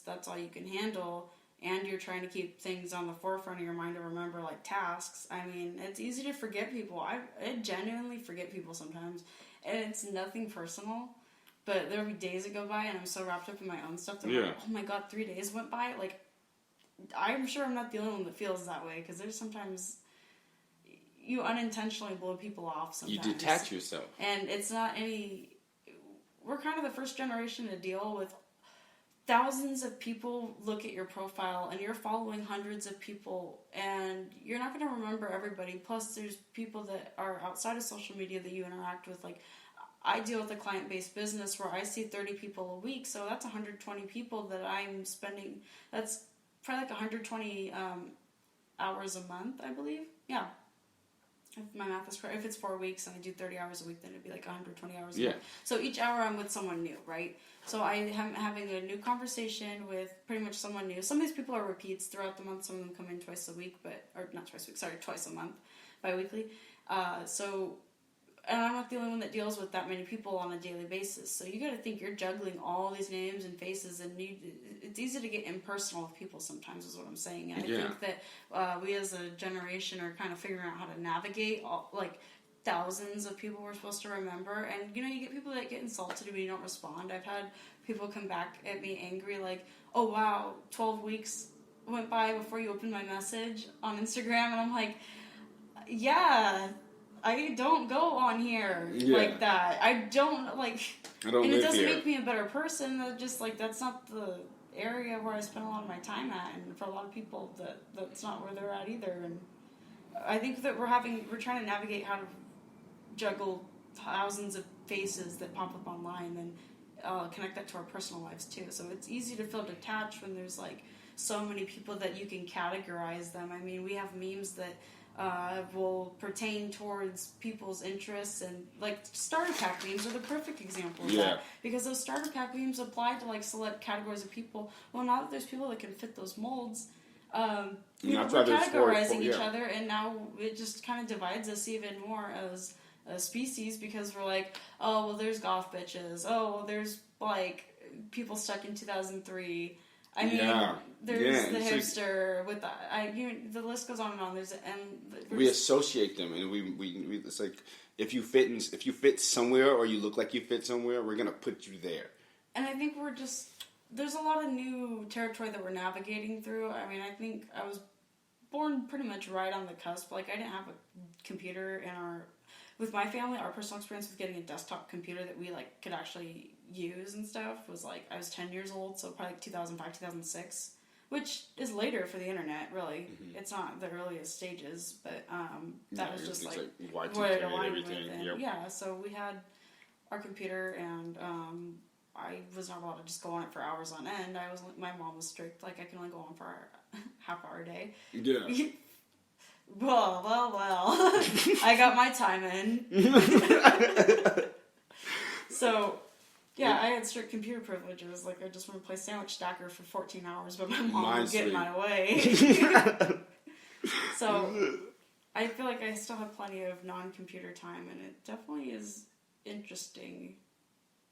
that's all you can handle, and you're trying to keep things on the forefront of your mind to remember, like tasks. I mean, it's easy to forget people. I genuinely forget people sometimes, and it's nothing personal. But there'll be days that go by, and I'm so wrapped up in my own stuff that I'm like, oh my god, 3 days went by. Like, I'm sure I'm not the only one that feels that way, because there's sometimes you unintentionally blow people off sometimes. You detach yourself. And it's not any... We're kind of the first generation to deal with thousands of people look at your profile, and you're following hundreds of people, and you're not going to remember everybody. Plus, there's people that are outside of social media that you interact with. Like, I deal with a client-based business where I see 30 people a week, so that's 120 people that I'm spending. That's probably like 120 hours a month, I believe. Yeah. If my math is correct. If it's 4 weeks and I do 30 hours a week, then it'd be like 120 hours a month. So each hour I'm with someone new, right? So I am having a new conversation with pretty much someone new. Some of these people are repeats throughout the month. Some of them come in twice a week, twice a month, bi-weekly. And I'm not the only one that deals with that many people on a daily basis. So you got to think you're juggling all these names and faces, and it's easy to get impersonal with people sometimes, is what I'm saying. And I think that we as a generation are kind of figuring out how to navigate thousands of people we're supposed to remember. And, you get people that get insulted when you don't respond. I've had people come back at me angry, like, oh, wow, 12 weeks went by before you opened my message on Instagram. And I'm like, yeah... I don't go on here like that. I don't and it doesn't make me a better person. That's not the area where I spend a lot of my time at. And for a lot of people, that's not where they're at either. And I think that we're trying to navigate how to juggle thousands of faces that pop up online and connect that to our personal lives too. So it's easy to feel detached when there's so many people that you can categorize them. I mean, we have memes that will pertain towards people's interests, and starter pack memes are the perfect example of that, because those starter pack memes apply to select categories of people. Well, now that there's people that can fit those molds, we're categorizing each other, and now it just kind of divides us even more as a species, because we're like, oh, well, there's goth bitches, oh, well, there's people stuck in 2003. I mean, there's the hipster with the list goes on and on. We associate them, and we it's like if you fit somewhere, or you look like you fit somewhere, we're gonna put you there. And I think there's a lot of new territory that we're navigating through. I mean, I think I was born pretty much right on the cusp. I didn't have a computer with my family. Our personal experience with getting a desktop computer that we could actually use and stuff was I was 10 years old, so probably 2005, 2006, which is later for the internet, really. Mm-hmm. It's not the earliest stages, but that was just what it aligned with. And, so we had our computer, and I was not allowed to just go on it for hours on end. My mom was strict, I can only go on for half hour a day. Yeah. Well. I got my time in. So, yeah, I had strict computer privileges. I just want to play Sandwich Stacker for 14 hours, but my mom would get in my way. So, I feel like I still have plenty of non-computer time, and it definitely is interesting.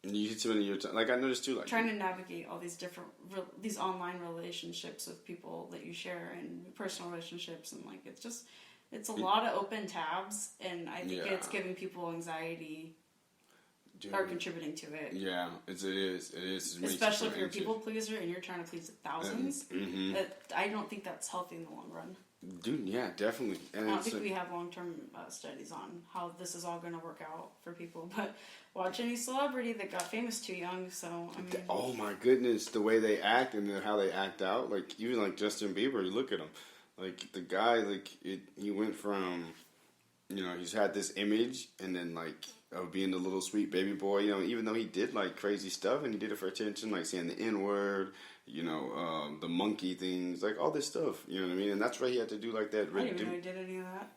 And you spend your time, I noticed too, trying to navigate all these different, these online relationships with people that you share, and personal relationships, and it's a lot of open tabs, and I think it's giving people anxiety, or contributing to it. Yeah, it is. Especially if you're a people pleaser and you're trying to please thousands. Mm-hmm. I don't think that's healthy in the long run. Dude, yeah, definitely. And I don't think we have long-term studies on how this is all going to work out for people. But watch any celebrity that got famous too young. So I mean, oh my goodness, the way they act and then how they act out. Even Justin Bieber, you look at him. The guy, he went from, he's had this image, and then of being the little sweet baby boy. Even though he did crazy stuff, and he did it for attention, saying the N-word. The monkey things, all this stuff, you know what I mean? And that's why he had to do that. I didn't even know he did any of that.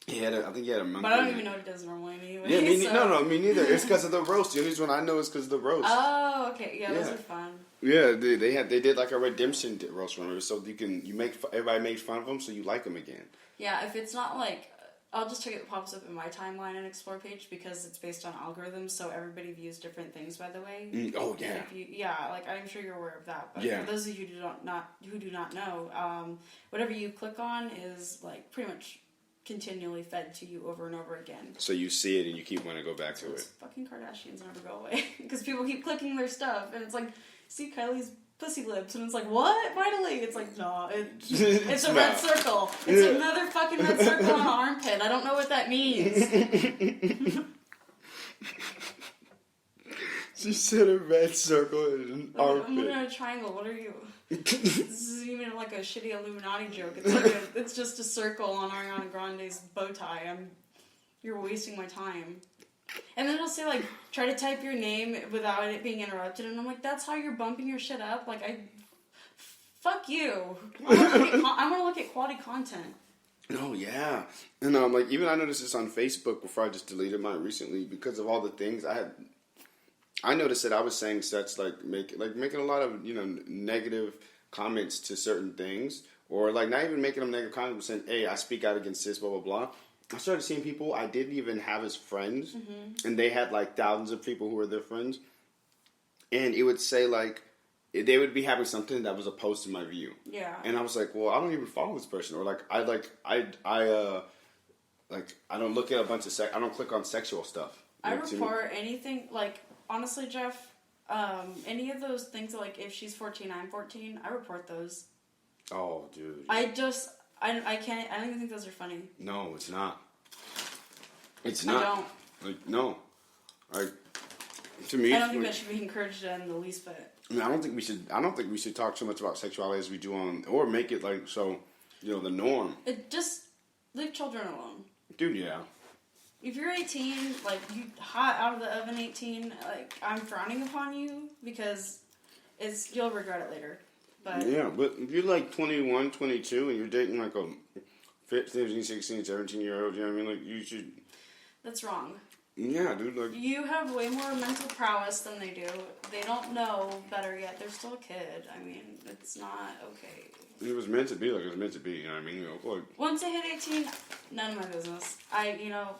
I think he had a monkey. But I don't even know what he does normally anyway. Yeah, no, me neither. It's because of the roast. The only reason I know is because of the roast. Oh, okay. Yeah, those are fun. Yeah, they did a redemption roast, remember? So everybody made fun of them, so you like them again. Yeah, if it's not I'll just check it pops up in my timeline and explore page because it's based on algorithms, so everybody views different things. By the way, oh yeah, like I'm sure you're aware of that. But yeah. for those of you who do not know, whatever you click on is like pretty much continually fed to you over and over again. So you see it and you keep wanting to go back to it. Fucking Kardashians never go away because people keep clicking their stuff, and it's like, see Kylie's pussy lips, and it's like, what? Finally, it's like, no, it's a red circle. It's another fucking red circle on an armpit. I don't know what that means. She said a red circle in an armpit. I'm looking at a triangle. What are you? This isn't even like a shitty Illuminati joke. It's just a circle on Ariana Grande's bow tie. You're wasting my time. And then it'll say, like, try to type your name without it being interrupted. And I'm like, that's how you're bumping your shit up? Like, fuck you. I want to look at quality content. No, yeah. And, like, even I noticed this on Facebook before I just deleted mine recently because of all the things I noticed that I was saying such, making a lot of, negative comments to certain things. Or, like, not even making them negative comments, but saying, hey, I speak out against this, blah, blah, blah. I started seeing people I didn't even have as friends, and they had, like, thousands of people who were their friends, and it would say, like, they would be having something that was opposed to my view. Yeah. And I was like, well, I don't even follow this person, or, like, I don't look at a bunch of I don't click on sexual stuff. I report anything, like, honestly, Jeff, any of those things, like, if she's 14, I'm 14, I report those. Oh, dude. I can't, I don't even think those are funny. No, it's not. It's not. I don't. Like, no. To me, I don't think that should be encouraged in the least bit. I mean, I don't think we should talk so much about sexuality as we do or make it like so, the norm. Just leave children alone. Dude, yeah. If you're 18, like, you hot out of the oven 18, like, I'm frowning upon you because you'll regret it later. But yeah, but if you're like 21, 22, and you're dating like a 15, 16, 17-year-old, you know what I mean? Like, you should... That's wrong. Yeah, dude, like... You have way more mental prowess than they do. They don't know better yet. They're still a kid. I mean, it's not okay. It was meant to be like it was meant to be, you know what I mean? Like, once I hit 18, none of my business.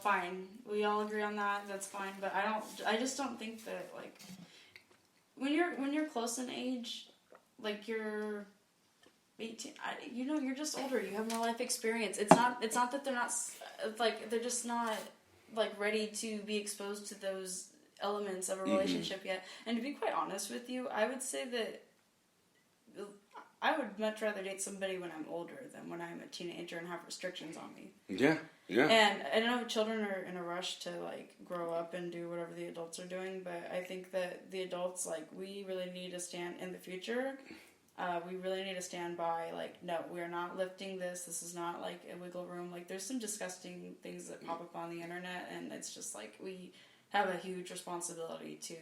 Fine. We all agree on that. That's fine. But I just don't think that, like... When you're close in age... Like, you're 18, you're just older. You have more life experience. It's not that they're not, like, they're just not, like, ready to be exposed to those elements of a relationship yet. And to be quite honest with you, I would say that I would much rather date somebody when I'm older than when I'm a teenager and have restrictions on me. Yeah, yeah. And I don't know if children are in a rush to, like, grow up and do whatever the adults are doing, but I think that the adults, like, we really need to stand in the future. We really need to stand by, like, no, we're not lifting this. This is not, like, a wiggle room. Like, there's some disgusting things that pop up on the internet, and it's just, like, we have a huge responsibility to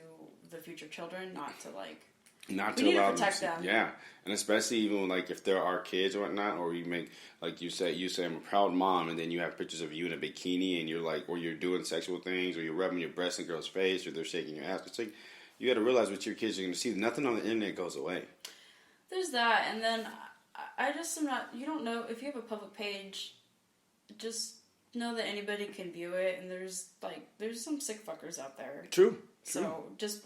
the future children, not to, like... Not we to need allow to protect them. Yeah, and especially even like if there are kids or whatnot, or you make like you say I'm a proud mom, and then you have pictures of you in a bikini, and you're like, or you're doing sexual things, or you're rubbing your breast in a girl's face, or they're shaking your ass. It's like you got to realize what your kids are going to see. Nothing on the internet goes away. There's that, and then I just am not. You don't know if you have a public page. Just know that anybody can view it, and there's some sick fuckers out there. True. So just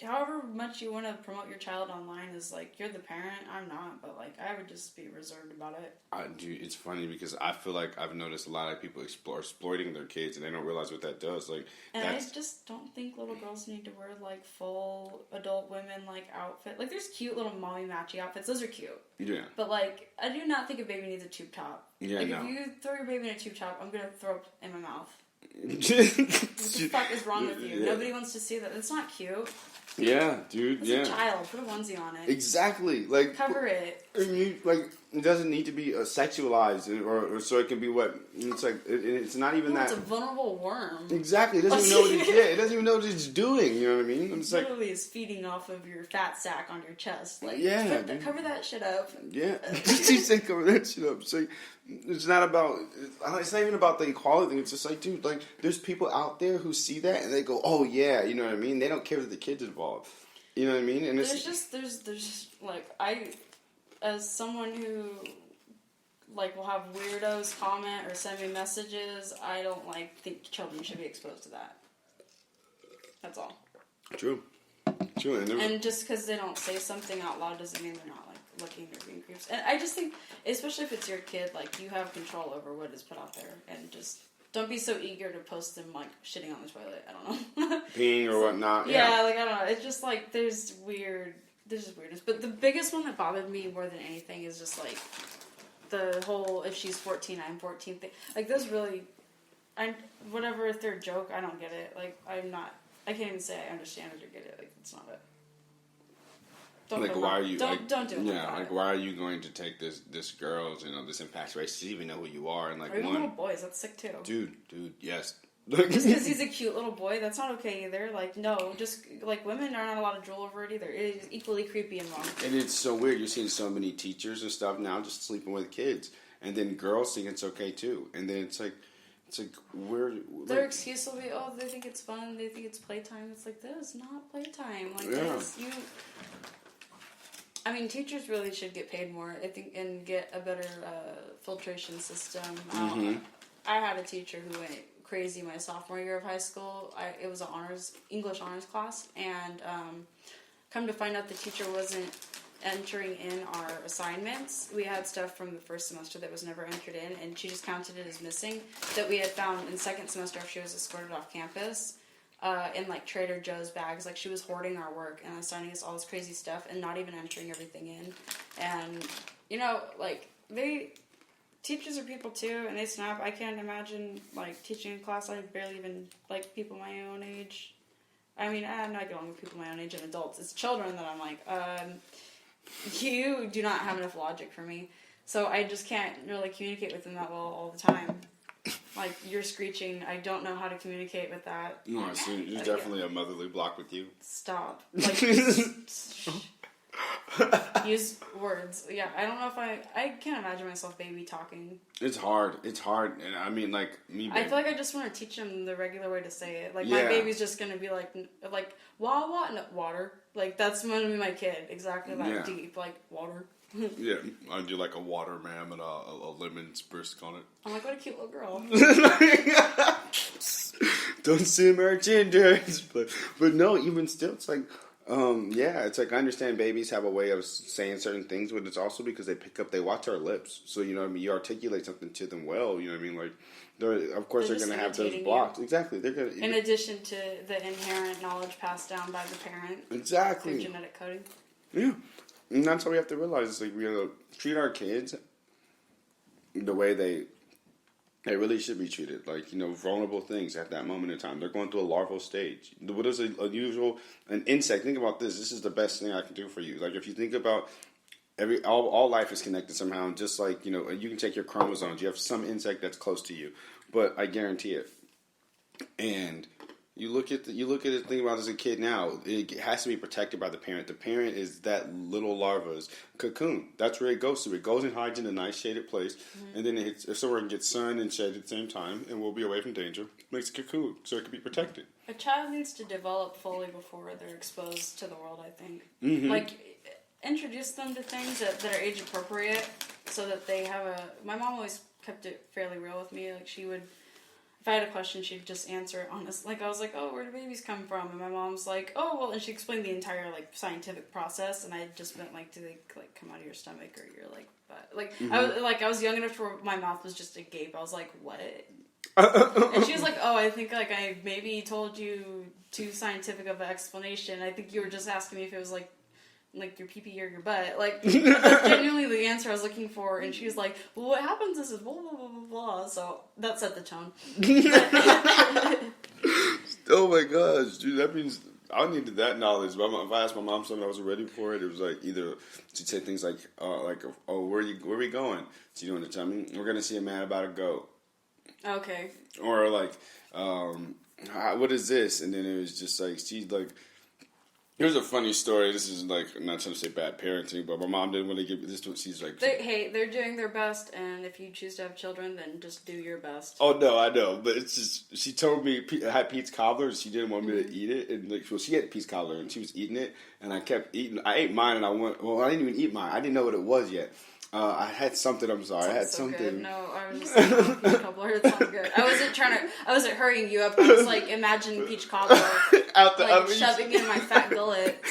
however much you want to promote your child online is like, you're the parent, I'm not, but like I would just be reserved about it. Dude, it's funny because I feel like I've noticed a lot of people exploiting their kids and they don't realize what that does. Like, and I just don't think little girls need to wear like full adult women like outfit. Like there's cute little mommy matchy outfits, those are cute. Yeah. But like I do not think a baby needs a tube top. Yeah, like no. if you throw your baby in a tube top, I'm gonna throw up in my mouth. What the fuck is wrong with you? Yeah. Nobody wants to see that. It's not cute. Yeah, dude. It's a child. Put a onesie on it. Exactly. Like cover it. It doesn't need to be sexualized, or so it can be what it's like. It's not even that. It's a vulnerable worm. Exactly. It doesn't even know what it doesn't even know what it's doing. You know what I mean? It's literally is feeding off of your fat sack on your chest. Like, cover that shit up. Yeah. She said cover that shit up. So it's not about. It's not even about the equality thing. It's just like, dude, like there's people out there who see that and they go, oh yeah, you know what I mean? They don't care that the kid's involved. You know what I mean? And there's just like as someone who like will have weirdos comment or send me messages. I don't think children should be exposed to that. That's all. True. And just because they don't say something out loud doesn't mean they're not looking or being creeps. And I just think, especially if it's your kid, you have control over what is put out there, and just don't be so eager to post them shitting on the toilet. I don't know, peeing or whatnot. Yeah, I don't know. It's just there's just weirdness. But the biggest one that bothered me more than anything is just the whole if she's 14, I'm 14 thing. Those really, whatever third joke, I don't get it. I can't even say I understand it or get it. It's not it. Why are you don't do it? Yeah, why are you going to take this girl's this infatuation? She even know who you are, and or even little boys. That's sick too. Dude, yes. Just because he's a cute little boy, that's not okay either. No, just women are not allowed to drool over it either. It is equally creepy and wrong. And it's so weird. You're seeing so many teachers and stuff now just sleeping with kids, and then girls think it's okay too. And then it's like we're their excuse will be, they think it's fun. They think it's playtime. It's that is not playtime. I mean, teachers really should get paid more, I think, and get a better filtration system. Mm-hmm. I had a teacher who went crazy my sophomore year of high school. It was an English honors class, and come to find out the teacher wasn't entering in our assignments. We had stuff from the first semester that was never entered in, and she just counted it as missing that we had found in second semester after she was escorted off campus. In Trader Joe's bags, she was hoarding our work and assigning us all this crazy stuff and not even entering everything in. And teachers are people too, and they snap. I can't imagine teaching a class. I barely even people my own age. I mean, I'm not getting along with people my own age and adults. It's children that I'm you do not have enough logic for me. So I just can't really communicate with them that well all the time. You're screeching. I don't know how to communicate with that. No, I see. There's definitely a motherly block with you. Stop. Use words. Yeah, I don't know if I can't imagine myself baby talking. It's hard. And I mean, me. Baby. I feel I just want to teach them the regular way to say it. My baby's just going to be wah, wah, no, water. That's going to be my kid. Exactly that deep. Water. Yeah, I do a water, ma'am, and a lemon brisk on it. I'm what a cute little girl. Don't say merchandise, but no, even still, it's it's I understand babies have a way of saying certain things, but it's also because they watch our lips, so you know what I mean. You articulate something to them well, you know what I mean. Of course, they're going to have those blocks. You. Exactly, they're going. In addition to the inherent knowledge passed down by the parent. Exactly. Through genetic coding. Yeah. And that's what we have to realize. We have to treat our kids the way they really should be treated. Vulnerable things at that moment in time. They're going through a larval stage. What is an insect? Think about this. This is the best thing I can do for you. If you think about all life is connected somehow. Just you can check your chromosomes. You have some insect that's close to you, but I guarantee it. And you look at it. Think about it as a kid now. It has to be protected by the parent. The parent is that little larva's cocoon. That's where it goes to. It goes and hides in a nice shaded place, and then if somewhere can get sun and shade at the same time, and will be away from danger. Makes a cocoon so it can be protected. A child needs to develop fully before they're exposed to the world. I think. Mm-hmm. Introduce them to things that are age appropriate, so that they have My mom always kept it fairly real with me. She would. If I had a question, she'd just answer it honest. I was oh, where do babies come from? And my mom's oh, well, and she explained the entire, scientific process, and I just meant, do they, come out of your stomach or your, butt? I was young enough where my mouth was just agape. I was what? And she was oh, I think, I maybe told you too scientific of an explanation. I think you were just asking me if it was, your pee-pee or your butt. That's genuinely the answer I was looking for. And she was well, what happens is blah, blah, blah, blah, blah. So that set the tone. Oh my gosh, dude, that means I needed that knowledge. If I asked my mom something I wasn't ready for it, it was either she'd say things oh, where are we going? She'd want to tell me, we're going to see a man about a goat. Okay. Or what is this? And then it was just she'd here's a funny story. This is not trying to say bad parenting, but my mom didn't want to give me this. She's they're doing their best, and if you choose to have children, then just do your best. Oh no, I know, but it's just she told me I had Pete's cobbler, and she didn't want me to eat it, and she had Pete's cobbler, and she was eating it, and I kept eating. I ate mine, and I didn't even eat mine. I didn't know what it was yet. I had something. I'm sorry. I had so something. Good. No, I was just saying peach cobbler. It sounds good. I wasn't hurrying you up. I was like imagining peach cobbler out the like oven. shoving it in my fat gullet.